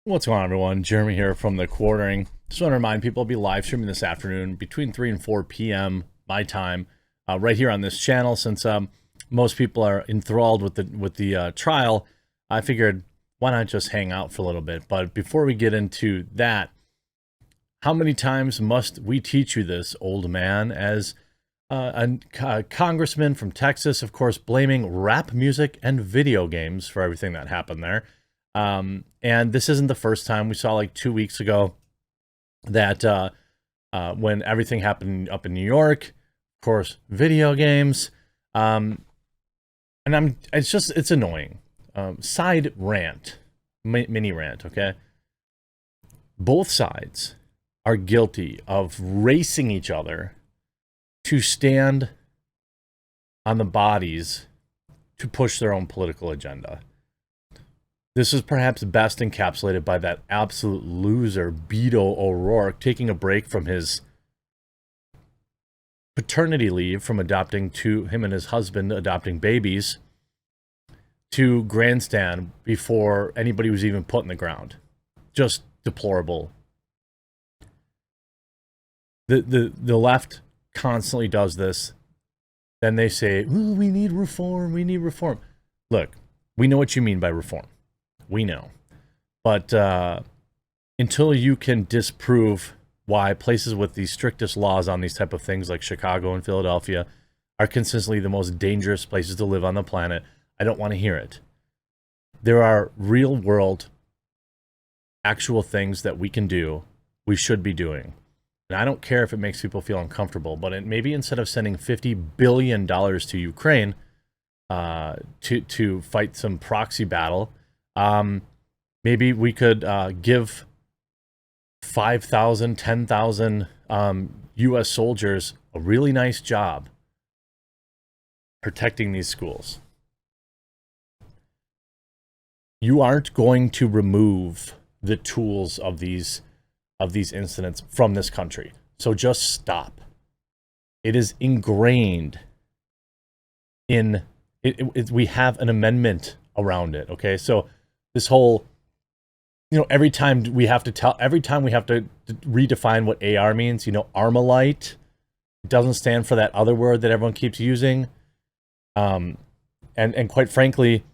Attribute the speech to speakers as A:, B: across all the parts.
A: What's going on, everyone? Jeremy here from the Quartering. Just want to remind people I'll be live streaming this afternoon between 3 and 4 p.m. my time, right here on this channel. Since most people are enthralled with the trial, I figured why not just hang out for a little bit. But before we get into that, how many times must we teach you this, old man? As a congressman from Texas, of course, blaming rap music and video games for everything that happened there. And this isn't the first time. We saw like 2 weeks ago that when everything happened up in New York, of course, video games. And it's annoying. Side rant, mini rant, okay? Both sides are guilty of racing each other to stand on the bodies to push their own political agenda. This is perhaps best encapsulated by that absolute loser, Beto O'Rourke, taking a break from his paternity leave from adopting him and his husband adopting babies to grandstand before anybody was even put in the ground. Just deplorable. The left constantly does this. Then they say, "Ooh, we need reform, we need reform." Look, we know what you mean by reform. We know. But until you can disprove why places with the strictest laws on these type of things like Chicago and Philadelphia are consistently the most dangerous places to live on the planet, I don't want to hear it. There are real world actual things that we can do, we should be doing. And I don't care if it makes people feel uncomfortable, but maybe instead of sending $50 billion to Ukraine to fight some proxy battle, maybe we could give 5,000, 10,000 U.S. soldiers a really nice job protecting these schools. You aren't going to remove the tools of these incidents from this country. So just stop. It is ingrained in it. We have an amendment around it. Okay, so this whole, every time we have to redefine what AR means. Armalite doesn't stand for that other word that everyone keeps using. And quite frankly,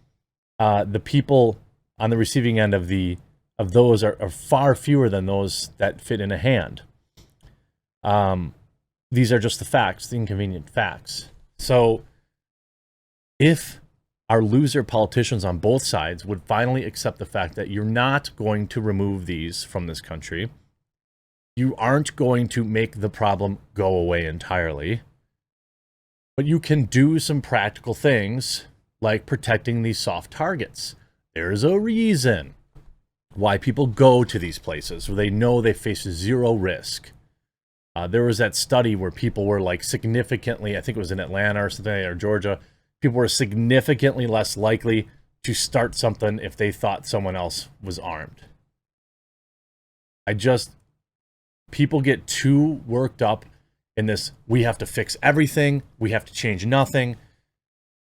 A: the people on the receiving end of those are far fewer than those that fit in a hand. These are just the facts, the inconvenient facts. So if our loser politicians on both sides would finally accept the fact that you're not going to remove these from this country, you aren't going to make the problem go away entirely, but you can do some practical things like protecting these soft targets. There's a reason why people go to these places where they know they face zero risk. There was that study where people were like significantly, I think it was in Atlanta or something, or Georgia, people were significantly less likely to start something if they thought someone else was armed. People get too worked up in this, we have to fix everything, we have to change nothing.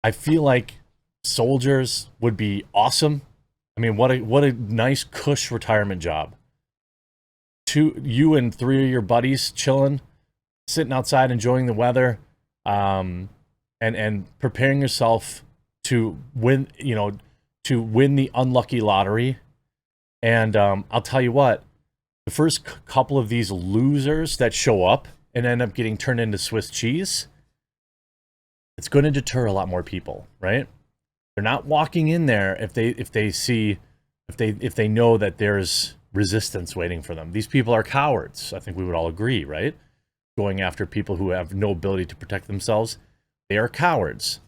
A: I feel like soldiers would be awesome. I mean, what a nice cush retirement job. You and 3 of your buddies chilling, sitting outside enjoying the weather, and preparing yourself to win, to win the unlucky lottery. And I'll tell you what, the first couple of these losers that show up and end up getting turned into Swiss cheese, it's going to deter a lot more people, right? They're not walking in there if they know that there's resistance waiting for them. These people are cowards. I think we would all agree, right? Going after people who have no ability to protect themselves. They are cowards.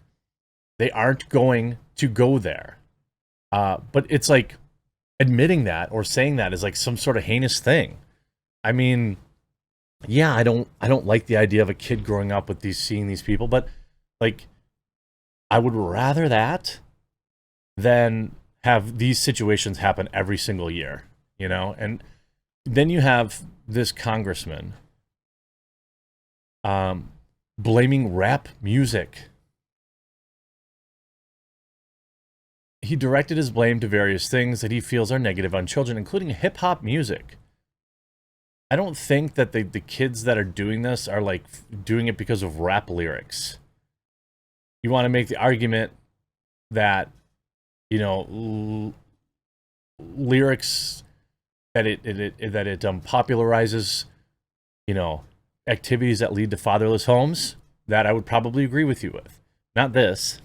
A: They aren't going to go there. But it's like admitting that or saying that is like some sort of heinous thing. I mean, yeah, I don't like the idea of a kid growing up with seeing these people, but like, I would rather that than have these situations happen every single year, And then you have this congressman blaming rap music. he directed his blame to various things that he feels are negative on children, including hip-hop music. I don't think that the kids that are doing this are like doing it because of rap lyrics. You want to make the argument that, you know, lyrics that it popularizes, you know, activities that lead to fatherless homes, that I would probably agree with you with. Not this.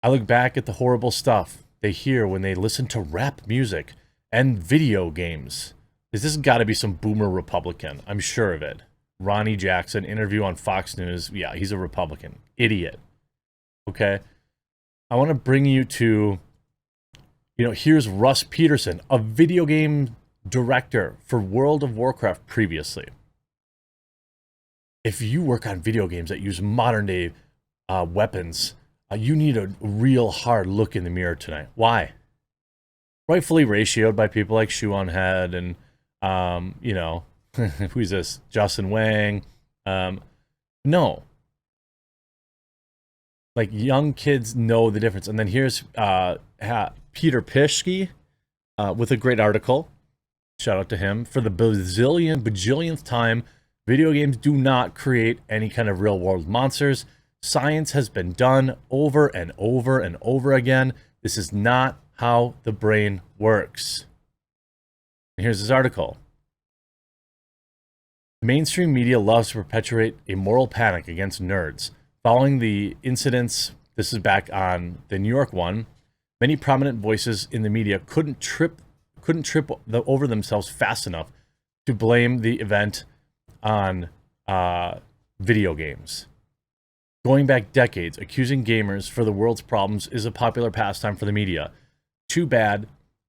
A: I look back at the horrible stuff they hear when they listen to rap music and video games. This has got to be some boomer Republican. I'm sure of it. Ronnie Jackson, interview on Fox News. Yeah, he's a Republican. Idiot. Okay? I want to bring you to, you know, here's Russ Peterson, a video game director for World of Warcraft previously. If you work on video games that use modern day weapons, you need a real hard look in the mirror tonight. Why? Rightfully ratioed by people like Shoe on Head and, you know, who's this? Justin Wang. No. Like, young kids know the difference. And then here's Peter Pischke with a great article. Shout out to him. For the bajillionth time, video games do not create any kind of real-world monsters. Science has been done over and over and over again. This is not how the brain works. And here's his article. Mainstream media loves to perpetuate a moral panic against nerds. Following the incidents, this is back on the New York one, many prominent voices in the media couldn't trip over themselves fast enough to blame the event on video games. Going back decades, accusing gamers for the world's problems is a popular pastime for the media. Too bad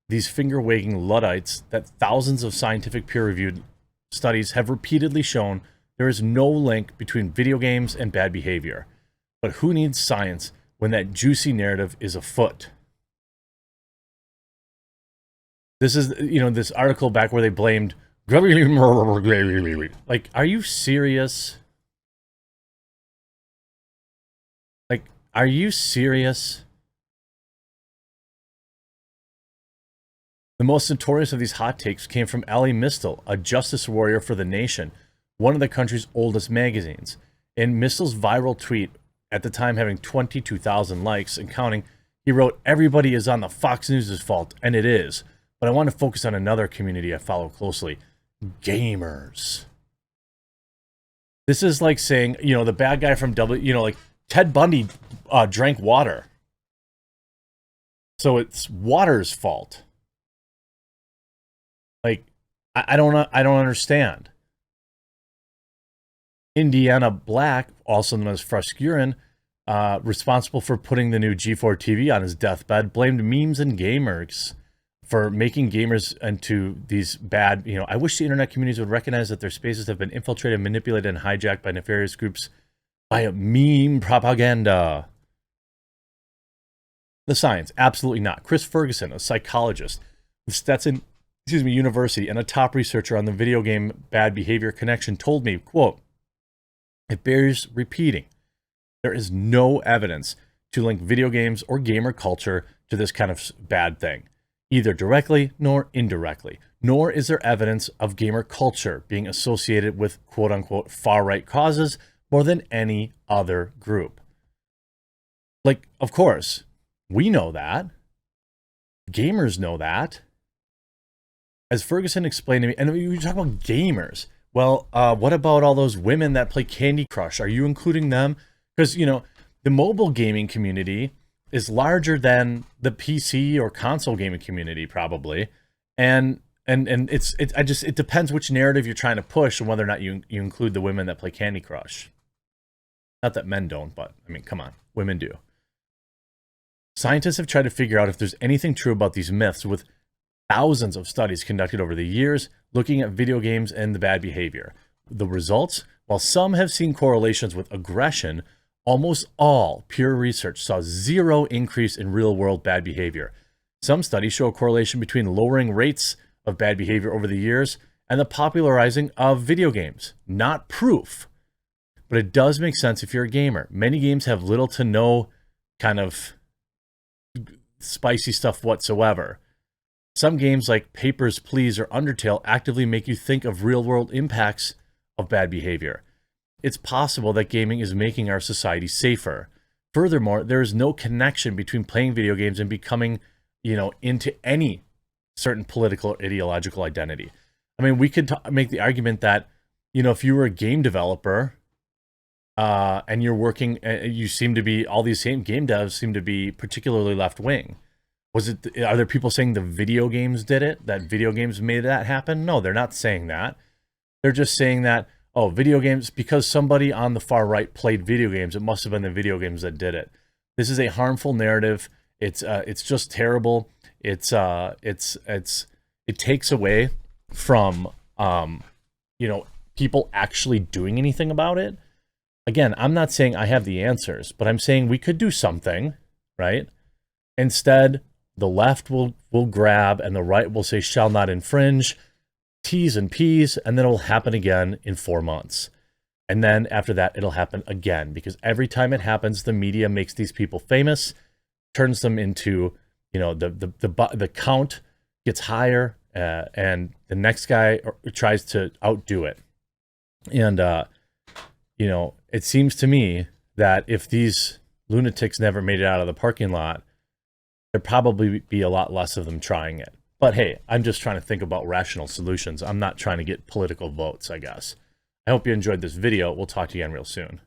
A: these finger-wagging Luddites that thousands of scientific peer-reviewed studies have repeatedly shown there is no link between video games and bad behavior. But who needs science when that juicy narrative is afoot? This is, you know, this article back where they blamed... Like, are you serious? Like, are you serious? The most notorious of these hot takes came from Ellie Mistel, a justice warrior for The Nation, one of the country's oldest magazines. In Mistel's viral tweet, at the time having 22,000 likes and counting, he wrote, "Everybody is on the Fox News' fault," and it is. But I want to focus on another community I follow closely. Gamers. This is like saying, you know, the bad guy from like Ted Bundy drank water. So it's water's fault. Like, I don't understand. Indiana Black, also known as Fruscurin, responsible for putting the new G4 TV on his deathbed, blamed memes and gamers for making gamers into these bad, you know, I wish the internet communities would recognize that their spaces have been infiltrated, manipulated, and hijacked by nefarious groups by meme propaganda. The science, absolutely not. Chris Ferguson, a psychologist with Stetson University and a top researcher on the video game bad behavior connection, told me, quote, "It bears repeating. There is no evidence to link video games or gamer culture to this kind of bad thing, either directly nor indirectly, nor is there evidence of gamer culture being associated with quote-unquote far-right causes more than any other group." Like, of course, we know that. Gamers know that. As Ferguson explained to me, and we talk about gamers. Well, what about all those women that play Candy Crush? Are you including them? Because, you know, the mobile gaming community is larger than the PC or console gaming community, probably. And it depends which narrative you're trying to push and whether or not you include the women that play Candy Crush. Not that men don't, but, I mean, come on. Women do. Scientists have tried to figure out if there's anything true about these myths, with thousands of studies conducted over the years looking at video games and the bad behavior. The results, while some have seen correlations with aggression, almost all peer research saw zero increase in real-world bad behavior. Some studies show a correlation between lowering rates of bad behavior over the years and the popularizing of video games. Not proof, but it does make sense if you're a gamer. Many games have little to no kind of spicy stuff whatsoever. Some games like Papers, Please, or Undertale actively make you think of real-world impacts of bad behavior. It's possible that gaming is making our society safer. Furthermore, there is no connection between playing video games and becoming, into any certain political or ideological identity. I mean, we could make the argument that, if you were a game developer, and you're working, you seem to be, all these same game devs seem to be particularly left-wing. Are there people saying the video games did it? That video games made that happen? No, they're not saying that. They're just saying that, oh, video games, because somebody on the far right played video games, it must have been the video games that did it. This is a harmful narrative. It's just terrible. It takes away from, people actually doing anything about it. Again, I'm not saying I have the answers, but I'm saying we could do something, right? Instead, the left will grab and the right will say shall not infringe, T's and P's, and then it will happen again in 4 months. And then after that, it'll happen again, because every time it happens, the media makes these people famous, turns them into, the count gets higher, and the next guy tries to outdo it. And, it seems to me that if these lunatics never made it out of the parking lot, there'd probably be a lot less of them trying it. But hey, I'm just trying to think about rational solutions. I'm not trying to get political votes, I guess. I hope you enjoyed this video. We'll talk to you again real soon.